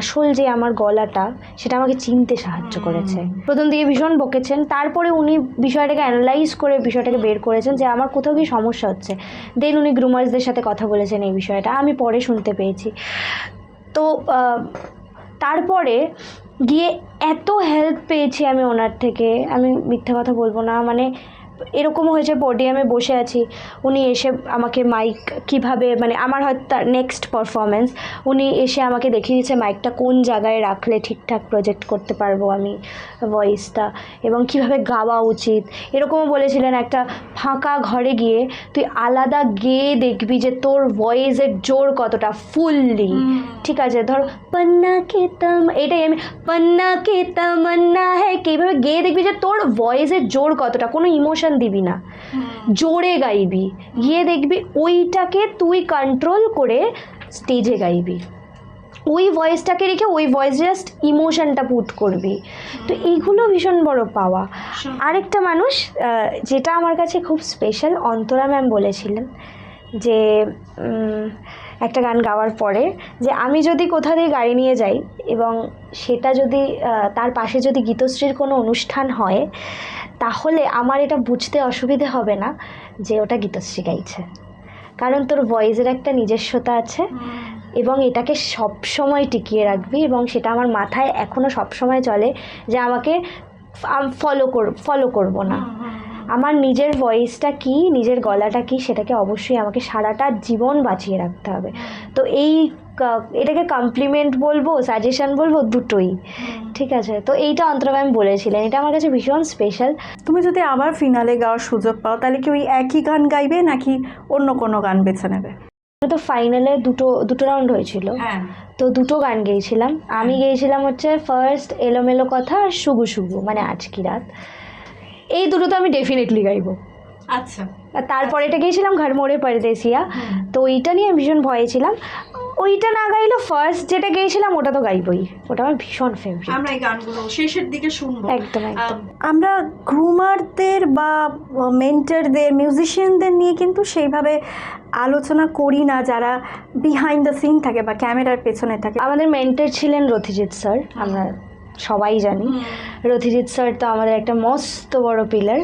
আসল যে আমার গলাটা, সেটা আমাকে চিনতে সাহায্য করেছে। প্রথম দিকে ভীষণ বকেছেন, তারপরে উনি বিষয়টাকে অ্যানালাইজ করে বিষয়টাকে বের করেছেন যে আমার কোথাও কি সমস্যা হচ্ছে। দেন উনি গ্রুমার্সদের সাথে কথা বলেছেন এই বিষয়টা, আমি পরে শুনতে পেয়েছি। তো তারপরে গিয়ে এত হেল্প পেয়েছি আমি ওনার থেকে, আমি মিথ্যে কথা বলবো না। মানে এরকমও হয়েছে, পোডিয়ামে বসে আছি, উনি এসে আমাকে মাইক কিভাবে, মানে আমার হয়তো তার নেক্সট পারফরমেন্স, উনি এসে আমাকে দেখিয়ে দিচ্ছে মাইকটা কোন জায়গায় রাখলে ঠিকঠাক প্রজেক্ট করতে পারবো আমি ভয়েসটা, এবং কিভাবে গাওয়া উচিত। এরকমও বলেছিলেন একটা ফাঁকা ঘরে গিয়ে তুই আলাদা গেয়ে দেখবি যে তোর ভয়েসের জোর কতটা, ফুললি। ঠিক আছে, ধর পন্না কে এটাই আমি পন্না কে তমন্না হ্যাঁ, এইভাবে গেয়ে দেখবি যে তোর ভয়েসের জোর কতটা, কোনো ইমোশন দিবি না, জোরে গাইবি, গিয়ে দেখবি ওইটাকে তুই কন্ট্রোল করে স্টেজে গাইবি, ওই ভয়েসটাকে রেখে ওই ভয়েস জাস্ট ইমোশনটা পুট করবি। তো এইগুলো ভীষণ বড় পাওয়া। আরেকটা মানুষ যেটা আমার কাছে খুব স্পেশাল, অন্তরা ম্যাম বলেছিলেন যে একটা গান গাওয়ার পরে যে আমি যদি কোথা দিয়ে গাড়ি নিয়ে যাই এবং সেটা যদি তার পাশে যদি গীতশ্রীর কোনো অনুষ্ঠান হয়, তাহলে আমার এটা বুঝতে অসুবিধে হবে না যে ওটা গীতশ্রী গাইছে, কারণ তোর ভয়েসের একটা নিজস্বতা আছে, এবং এটাকে সবসময় টিকিয়ে রাখবি, এবং সেটা আমার মাথায় এখনও সবসময় চলে যে আমাকে ফলো করবো না। আমার নিজের ভয়েসটা কী, নিজের গলাটা কী, সেটাকে অবশ্যই আমাকে সারাটা জীবন বাঁচিয়ে রাখতে হবে। তো এটাকে কমপ্লিমেন্ট বলবো, সাজেশন বলবো, দুটোই। ঠিক আছে, তো এইটা অন্তরা ম্যাম বলেছিলেন, এটা আমার কাছে ভীষণ স্পেশাল। তুমি যদি আবার ফিনালে গাওয়ার সুযোগ পাও তাহলে কি ওই একই গান গাইবে নাকি অন্য কোনো গান বেছে নেবে? তো ফাইনালে দুটো রাউন্ড হয়েছিল, তো দুটো গান গেয়েছিলাম আমি। গেয়েছিলাম হচ্ছে ফার্স্ট এলোমেলো কথা আর শুগু শুগু, মানে আজকি রাত। এই দুটো তো আমি ডেফিনেটলি গাইবো। আচ্ছা। আর তারপরে এটা গেয়েছিলাম ঘর মোড়ে পরদেসিয়া, তো ওইটা নিয়ে আমি ভীষণ ভয়ে ছিলাম। ওইটা না গাইলেও ফার্স্ট যেটা গেয়েছিলাম ওটা তো গাইবই, ওটা আমার ভীষণ ফেভারিট। আমরা এই গানগুলো শেষের দিকে শুনবো। একদম একদম। আমরা গ্রুমারদের বা মেন্টরদের, মিউজিশিয়ানদের নিয়ে কিন্তু সেইভাবে আলোচনা করি না, যারা বিহাইন্ড দ্য সিন থাকে বা ক্যামেরার পেছনে থাকে। আমাদের মেন্টর ছিলেন রথিজিৎ স্যার, আমরা সবাই জানি। রথিজিৎ স্যার তো আমাদের একটা মস্ত বড় পিলার।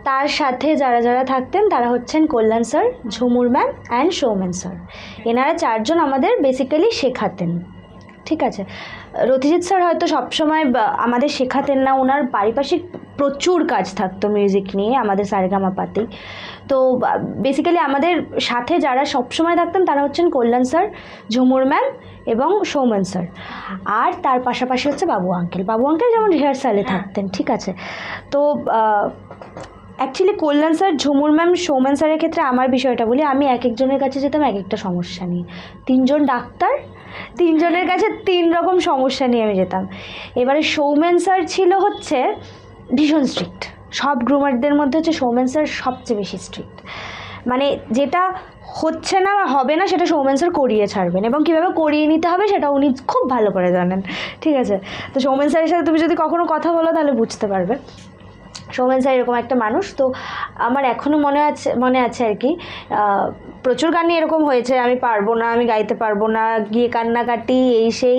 তার সাথে যারা যারা থাকতেন তারা হচ্ছেন Kalyan sir, Jhumur ma'am and Soumen sir. এনারা চারজন আমাদের বেসিক্যালি শেখাতেন। ঠিক আছে, রথিজিৎ স্যার হয়তো সবসময় আমাদের শেখাতেন না, ওনার পারিপার্শ্বিক প্রচুর কাজ থাকতো মিউজিক নিয়ে আমাদের সারেগামাপাতেই। তো বেসিক্যালি আমাদের সাথে যারা সবসময় থাকতেন তারা হচ্ছেন কল্যাণ স্যার, ঝুমুর ম্যাম এবং সৌমেন স্যার। আর তার পাশাপাশি হচ্ছে বাবু আঙ্কেল যেমন রিহার্সালে থাকতেন। ঠিক আছে, তো অ্যাকচুয়ালি কল্যাণ স্যার, ঝুমুর ম্যাম, সৌমেন স্যারের ক্ষেত্রে আমার বিষয়টা বলি, আমি এক একজনের কাছে যেতাম এক একটা সমস্যা নিয়ে। তিনজন ডাক্তার, তিনজনের কাছে তিন রকম সমস্যা নিয়ে আমি যেতাম। এবারে সৌমেন স্যার ছিল হচ্ছে ভীষণ স্ট্রিক্ট, সব গ্রুমারদের মধ্যে হচ্ছে সৌমেন স্যার সবচেয়ে বেশি স্ট্রিক্ট। মানে যেটা হচ্ছে না বা হবে না সেটা সৌমেন স্যার করিয়ে ছাড়বেন, এবং কীভাবে করিয়ে নিতে হবে সেটা উনি খুব ভালো করে জানেন। ঠিক আছে, তো সৌমেন স্যারের সাথে তুমি যদি কখনো কথা বলো তাহলে বুঝতে পারবে সৌমেন স্যার এরকম একটা মানুষ। তো আমার এখনও মনে আছে আর কি, প্রচুর গানই এরকম হয়েছে আমি পারবো না, আমি গাইতে পারবো না, গিয়ে কান্নাকাটি এই সেই।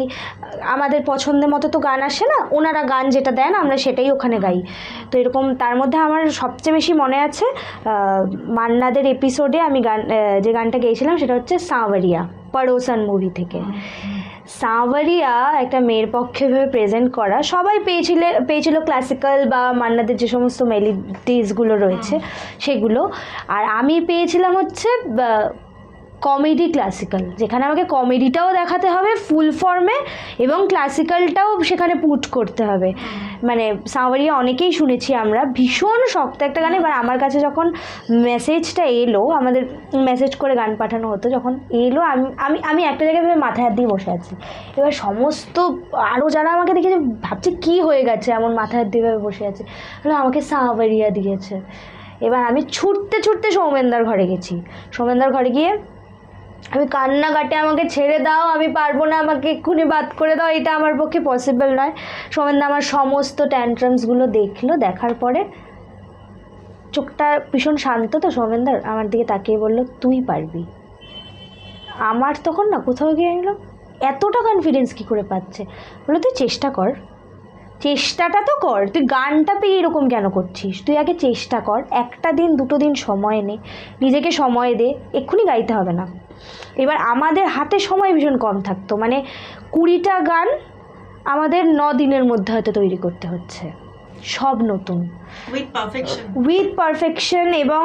আমাদের পছন্দের মতো তো গান আসে না, ওনারা গান যেটা দেন আমরা সেটাই ওখানে গাই। তো এরকম তার মধ্যে আমার সবচেয়ে বেশি মনে আছে মান্নাদের এপিসোডে আমি যে গানটা গেয়েছিলাম সেটা হচ্ছে সাঁওয়ারিয়া, পড়োসান মুভি থেকে। সাঁওয়ারিয়া একটা মেয়ের পক্ষে ভেবে প্রেজেন্ট করা, সবাই পেয়েছিল ক্লাসিক্যাল বা মান্নাদের যে সমস্ত মেলোডিজগুলো রয়েছে সেগুলো, আর আমি পেয়েছিলাম হচ্ছে কমেডি ক্লাসিক্যাল, যেখানে আমাকে কমেডিটাও দেখাতে হবে ফুল ফর্মে এবং ক্লাসিক্যালটাও সেখানে পুট করতে হবে। মানে সাঁওয়ারিয়া অনেকেই শুনেছি আমরা, ভীষণ শক্ত একটা গান। এবার আমার কাছে যখন মেসেজটা এলো, আমাদের মেসেজ করে গান পাঠানো হতো, যখন এলো আমি একটা জায়গায় ভেবে মাথায় হাত দিয়ে বসে আছি। এবার সমস্ত আরও যারা আমাকে দেখেছে ভাবছে কী হয়ে গেছে এমন মাথায় হাত দিয়ে ভেবে বসে আছে, হলো আমাকে সাঁওয়ারিয়া দিয়েছে। এবার আমি ছুটতে সৌমেনদার ঘরে গেছি। সৌমেনদার ঘরে গিয়ে আমি কান্নাকাটি, আমাকে ছেড়ে দাও, আমি পারবো না, আমাকে এক্ষুনি বাদ করে দাও, এটা আমার পক্ষে পসিবল নয়। সৌমেনদা আমার সমস্ত ট্যান্ট্রামসগুলো দেখলো, দেখার পরে চোখটা ভীষণ শান্ত তো সৌমেনদার, আমার দিকে তাকিয়ে বললো তুই পারবি। আমার তখন না কোথাও গিয়ে গেল, এতটা কনফিডেন্স কী করে পাচ্ছে? বললো তুই চেষ্টা কর, চেষ্টাটা তো কর, তুই গানটা পেয়ে এরকম কেন করছিস? তুই আগে চেষ্টা কর, একটা দিন দুটো দিন সময় নে, নিজেকে সময় দে, এক্ষুনি গাইতে হবে না। এবার আমাদের হাতে সময় ভীষণ কম থাকতো, মানে 20টা গান আমাদের 9 দিনের মধ্যে হয়তো তৈরি করতে হচ্ছে, সব নতুন, উইথ পারফেকশন। এবং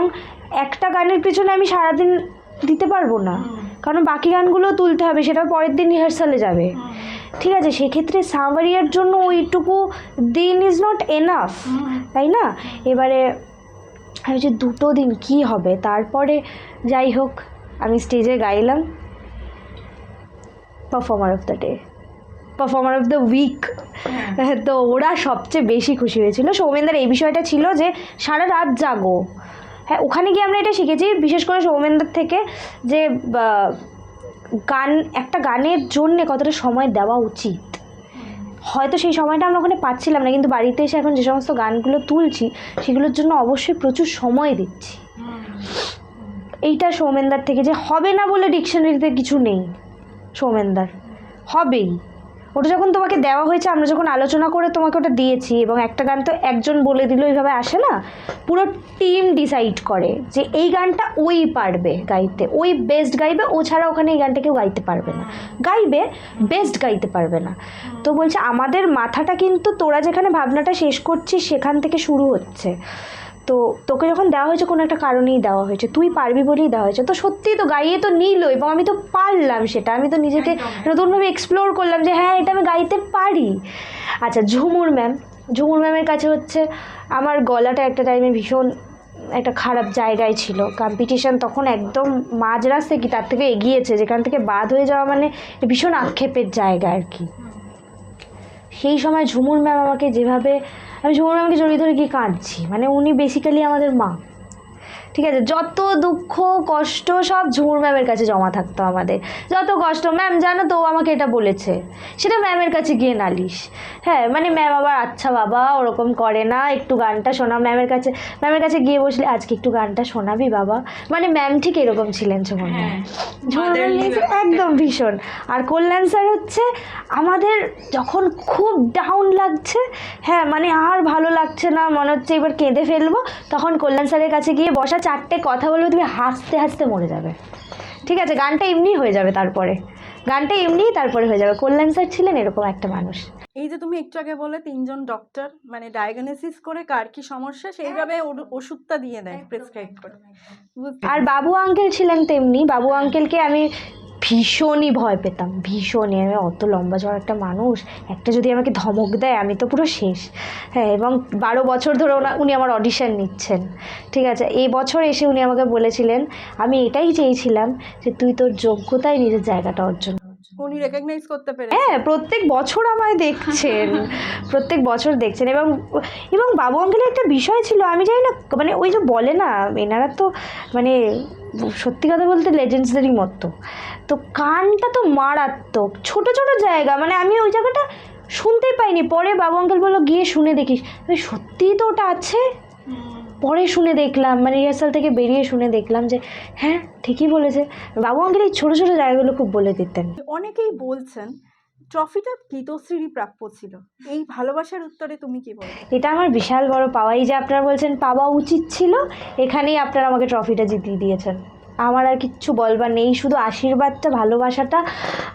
একটা গানের পিছনে আমি সারাদিন দিতে পারবো না, কারণ বাকি গানগুলো তুলতে হবে, সেটা পরের দিন রিহার্সালে যাবে। ঠিক আছে, সেক্ষেত্রে সাঁওয়ারিয়ার জন্য ওইটুকু দিন ইজ নট এনাফ, তাই না? এবারে আমি যে 2 দিন কী হবে, তারপরে যাই হোক আমি স্টেজে গাইলাম, performer of the day, performer of the week. তো ওরা সবচেয়ে বেশি খুশি হয়েছিল। সৌমেনদার এই বিষয়টা ছিল যে সারা রাত জাগো। হ্যাঁ, ওখানে গিয়ে আমরা এটা শিখেছি, বিশেষ করে সৌমেনদার থেকে, যে একটা গানের জন্যে কতটা সময় দেওয়া উচিত। হয়তো সেই সময়টা আমরা ওখানে পাচ্ছিলাম না, কিন্তু বাড়িতে এসে এখন যে সমস্ত গানগুলো তুলছি সেগুলোর জন্য অবশ্যই প্রচুর সময় দিচ্ছি। এইটা সৌমেনদার থেকে, যে হবে না বলে ডিকশনারিতে কিছু নেই, সৌমেনদার হবেই, ওটা যখন তোমাকে দেওয়া হয়েছে, আমরা যখন আলোচনা করে তোমাকে ওটা দিয়েছি, এবং একটা গান তো একজন বলে দিল এইভাবে আসে না, পুরো টিম ডিসাইড করে যে এই গানটা ওই পারবে গাইতে, ওই বেস্ট গাইবে, ও ছাড়া ওখানে এই গানটা কেউ গাইতে পারবে না, গাইবে বেস্ট গাইতে পারবে না। তো বলছে আমাদের মাথাটা কিন্তু তোরা যেখানে ভাবনাটা শেষ করছিস সেখান থেকে শুরু হচ্ছে। তো তোকে যখন দেওয়া হয়েছে কোনো একটা কারণেই দেওয়া হয়েছে, তুই পারবি বলেই দেওয়া হয়েছে। তো সত্যিই তো গাইয়ে তো নিল, এবং আমি তো পারলাম সেটা, আমি তো নিজেকে নতুনভাবে এক্সপ্লোর করলাম যে হ্যাঁ এটা আমি গাইতে পারি। আচ্ছা, ঝুমুর ম্যামের কাছে হচ্ছে আমার গলাটা একটা টাইমে ভীষণ একটা খারাপ জায়গায় ছিল, কম্পিটিশান তখন একদম মাঝ রাস্তায় কি তার থেকে এগিয়েছে, যেখান থেকে বাদ হয়ে যাওয়া মানে ভীষণ আক্ষেপের জায়গা আর কি। সেই সময় ঝুমুর ম্যাম আমাকে যেভাবে, আমি ঝুমুর ম্যামকে জড়িয়ে ধরে গিয়ে কাঁদছি, মানে উনি বেসিক্যালি আমাদের মা, ঠিক আছে। যত দুঃখ কষ্ট সব ঝুমুর ম্যামের কাছে জমা থাকতো আমাদের, যত কষ্ট ম্যাম জানো তো ও আমাকে এটা বলেছে, সেটা ম্যামের কাছে গিয়ে নালিশ। হ্যাঁ মানে ম্যাম আবার আচ্ছা বাবা ওরকম করে না, একটু গানটা শোনা, ম্যামের কাছে গিয়ে বসলে আজকে একটু গানটা শোনাবি বাবা, মানে ম্যাম ঠিক এরকম ছিলেন ঝুমুর ম্যাম। ঝুমুর ম্যাম একদম ভীষণ। আর কল্যাণ স্যার হচ্ছে আমাদের যখন খুব ডাউন লাগছে, হ্যাঁ মানে আর ভালো লাগছে না, মনে হচ্ছে এবার কেঁদে ফেলবো, তখন কল্যাণ স্যারের কাছে গিয়ে বসা, চারটে কথা বলবে, তুমি হাসতে হাসতে মরে যাবে, ঠিক আছে। গানটা এমনি হয়ে যাবে, তারপরে হয়ে যাবে। কল্যাণ স্যার ছিলেন এরকম একটা মানুষ। এই যে তুমি একটু আগে বলে 3জন ডক্টর মানে ডায়াগনোসিস করে কার কি সমস্যা সেইভাবে ওষুধটা দিয়ে দেয় প্রেসক্রাইব করে। আর বাবু আঙ্কেল ছিলেন তেমনি, বাবু আঙ্কেলকে আমি ভীষণই ভয় পেতাম, ভীষণই। আমি অত লম্বা চড়া একটা মানুষ, একটা যদি আমাকে ধমক দেয় আমি তো পুরো শেষ। হ্যাঁ, এবং 12 বছর ধরে উনি আমার অডিশন নিচ্ছেন, ঠিক আছে। এই বছর এসে উনি আমাকে বলেছিলেন আমি এটাই চেয়েছিলাম যে তুই তোর যোগ্যতায় নিজের জায়গাটা অর্জন। উনি রেকগনাইজ করতে পেরে, হ্যাঁ প্রত্যেক বছর আমায় দেখছেন, এবং বাবু আঙ্কেলের একটা বিষয় ছিল, আমি জানি না মানে ওই যে বলে না এনারা তো মানে সত্যি কথা বলতে লেজেন্ডসদেরই মতো, তো গানটা তো মারাত্মক, ছোট ছোট জায়গা, মানে আমি ওই জায়গাটা শুনতেই পাইনি, পরে বাবু আঙ্কেল বললো গিয়ে শুনে দেখিস, সত্যিই তো ওটা আছে। পরে শুনে দেখলাম, মানে রিহার্সাল থেকে বেরিয়ে শুনে দেখলাম যে হ্যাঁ ঠিকই বলেছে। বাবু আঙ্কেল এই ছোটো ছোটো জায়গাগুলো খুব বলে দিতেন। অনেকেই বলছেন ট্রফিটা গীতশ্রীরই প্রাপ্য ছিল, এই ভালোবাসার উত্তরে তুমি কি বলবে? এটা আমার বিশাল বড় পাওয়া, এই যে আপনারা বলছেন পাওয়া উচিত ছিল, এখানেই আপনারা আমাকে ট্রফিটা জিতিয়ে দিয়েছেন। আমার আর কিচ্ছু বলবার নেই, শুধু আশীর্বাদটা, ভালোবাসাটা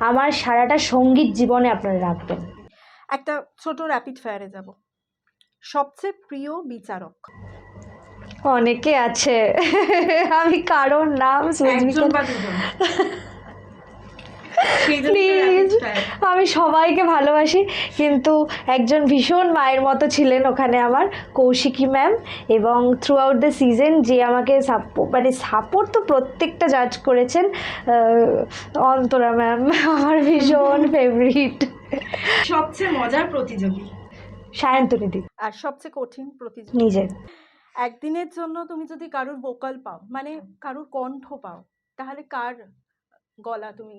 আমার সারাটা সঙ্গীত জীবনে আপনারা রাখবেন। একটা ছোট র্যাপিড ফায়ারে যাব। সবচেয়ে প্রিয় বিচারক? অনেকে আছে, আমি কারোর নাম প্লিজ, আমি সবাইকে ভালোবাসি, কিন্তু একজন ভীষণ মায়ের মতো ছিলেন ওখানে আমার, কৌশিকী ম্যাম। এবং থ্রু আউট দ্য সিজন যে আমাকে সাপোর্ট তো প্রত্যেকটা জাজ করেছেন, অন্তরা ম্যাম আমার ভীষণ ফেভারিট। সবচেয়ে মজার প্রতিযোগী? সায়ন্তনী দি। আর সবচেয়ে কঠিন প্রতিযোগী? নিজে। একদিনের জন্য তুমি যদি কারুর ভোকাল পাও, মানে কারুর কণ্ঠ পাও, তাহলে কার গলা তুমি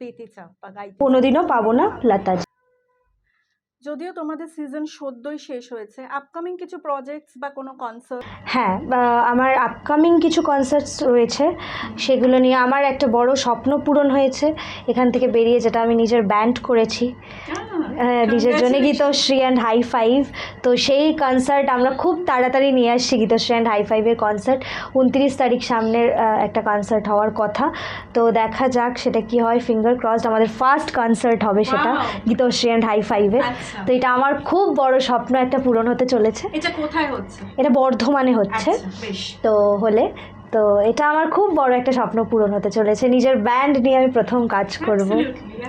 পেতে চাও বা গাইতে? কোনোদিনও পাবো না লতা। যদিও তোমাদের সিজন সদ্যই শেষ হয়েছে, আপকামিং কিছু প্রজেক্টস বা কোনো কনসার্ট? হ্যাঁ, আমার আপকামিং কিছু কনসার্টস রয়েছে, সেগুলো নিয়ে আমার একটা বড় স্বপ্ন পূরণ হয়েছে এখান থেকে বেরিয়ে, যেটা আমি নিজের ব্যান্ড করেছি নিজের জন্য, গীতশ্রী অ্যান্ড হাই ফাইভ। তো সেই কনসার্ট আমরা খুব তাড়াতাড়ি নিয়ে আসছি, গীতশ্রী অ্যান্ড হাই ফাইভের কনসার্ট 29 তারিখ সামনের একটা কনসার্ট হওয়ার কথা। তো দেখা যাক সেটা কি হয়, ফিঙ্গার ক্রসড। আমাদের ফার্স্ট কনসার্ট হবে সেটা গীতশ্রী অ্যান্ড হাই ফাইভের। তো এটা আমার খুব বড় স্বপ্ন একটা পূরণ হতে চলেছে। এটা কোথায় হচ্ছে? এটা বর্ধমানে হচ্ছে। তো এটা আমার খুব বড় একটা স্বপ্ন পূরণ হতে চলেছে, নিজের ব্যান্ড নিয়ে আমি প্রথম কাজ করব,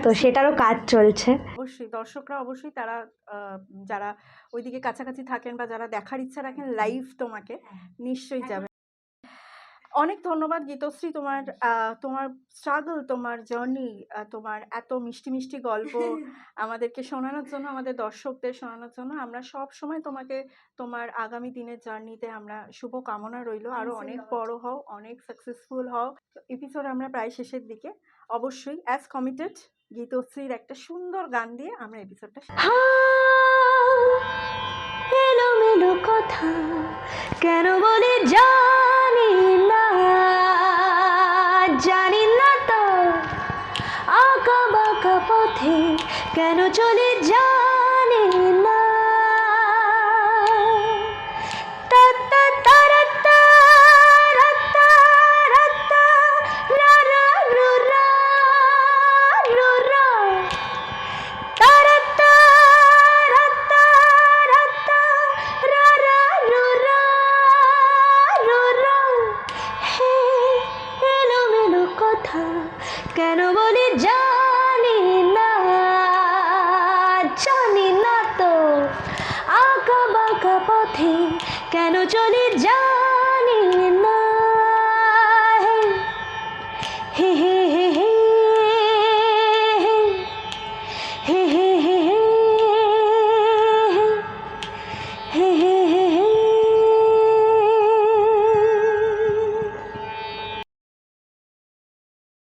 তো সেটারও কাজ চলছে। অবশ্যই দর্শকরা অবশ্যই তারা যারা ওইদিকে কাছাকাছি থাকেন বা যারা দেখার ইচ্ছা রাখেন লাইভ তোমাকে নিশ্চয়ই যাবে। অনেক ধন্যবাদ গীতশ্রী, তোমার স্ট্রাগল, তোমার জার্নি, তোমার এত মিষ্টি মিষ্টি গল্প আমাদেরকে শোনানোর জন্য, আমাদের দর্শকদের শোনানোর জন্য। আমরা সব সময় তোমাকে তোমার আগামী দিনের জার্নিতে আমরা শুভ কামনা রইল, আরো অনেক বড় হও, অনেক সাকসেসফুল হও। এপিসোড আমরা প্রায় শেষের দিকে, অবশ্যই অ্যাজ কমিটেড গীতশ্রীর একটা সুন্দর গান দিয়ে আমরা এপিসোডটা। এলোমেলো কথা কেন বলি জানি না তো, আঁকা বাঁকা পথে কেন চলে জানি না। তা তা তারা তা রা তা রা তা রা রা রু রা রু রা। তারা তা রা তা রা তা রা রা রু রা রু রা। হে এলোমেলো কথা কেন বলি জানি না, জানি না তো। আঁকা বাঁকা পথে কেন চলে যা